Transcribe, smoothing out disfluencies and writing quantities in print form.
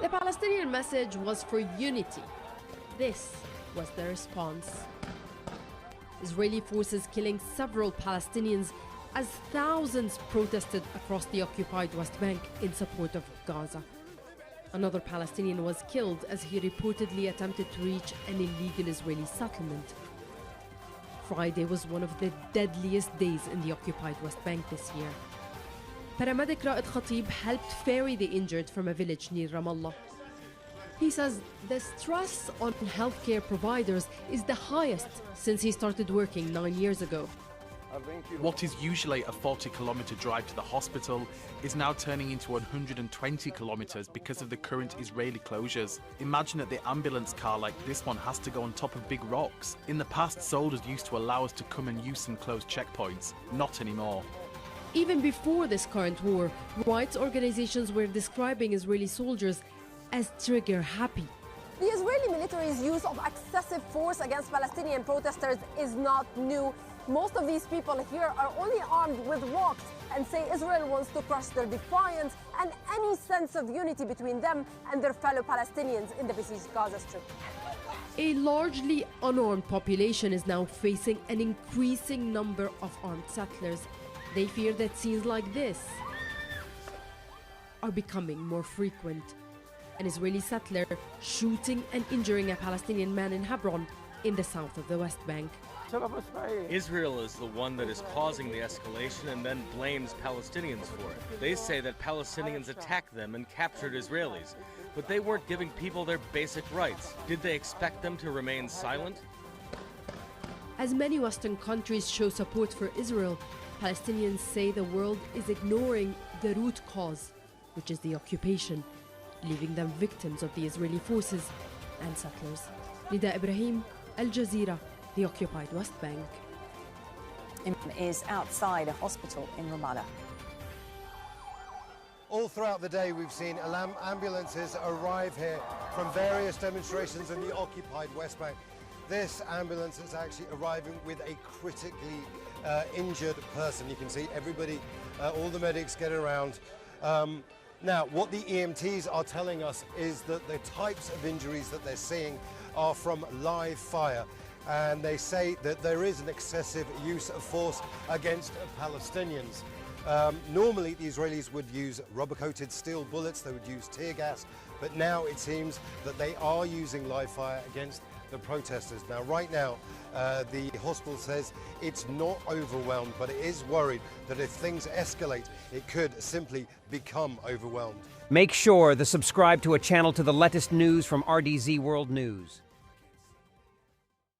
The Palestinian message was for unity. This was the response. Israeli forces killing several Palestinians as thousands protested across the occupied West Bank in support of Gaza. Another Palestinian was killed as he reportedly attempted to reach an illegal Israeli settlement. Friday was one of the deadliest days in the occupied West Bank this year. Paramedic Ra'ed Khatib helped ferry the injured from a village near Ramallah. He says the stress on healthcare providers is the highest since he started working 9 years ago. What is usually a 40-kilometre drive to the hospital is now turning into 120 kilometres because of the current Israeli closures. Imagine that the ambulance car like this one has to go on top of big rocks. In the past, soldiers used to allow us to come and use some closed checkpoints. Not anymore. Even before this current war, rights organizations were describing Israeli soldiers as trigger-happy. The Israeli military's use of excessive force against Palestinian protesters is not new. Most of these people here are only armed with rocks and say Israel wants to crush their defiance and any sense of unity between them and their fellow Palestinians in the besieged Gaza Strip. A largely unarmed population is now facing an increasing number of armed settlers. They fear that scenes like this are becoming more frequent. An Israeli settler shooting and injuring a Palestinian man in Hebron in the south of the West Bank. Israel is the one that is causing the escalation and then blames Palestinians for it. They say that Palestinians attacked them and captured Israelis, but they weren't giving people their basic rights. Did they expect them to remain silent? As many Western countries show support for Israel, Palestinians say the world is ignoring the root cause, which is the occupation, leaving them victims of the Israeli forces and settlers. Nida Ibrahim, Al Jazeera, the occupied West Bank. Is outside a hospital in Ramallah. All throughout the day we've seen ambulances arrive here from various demonstrations in the occupied West Bank. This ambulance is actually arriving with a critically injured person. You can see everybody, all the medics getting around. Now, what the EMTs are telling us is that the types of injuries that they're seeing are from live fire. And they say that there is an excessive use of force against Palestinians. Normally, the Israelis would use rubber-coated steel bullets, they would use tear gas, but now it seems that they are using live fire against the protesters. Now, right now, the hospital says it's not overwhelmed, but it is worried that if things escalate, it could simply become overwhelmed. Make sure to subscribe to a channel to the latest news from RDZ World News.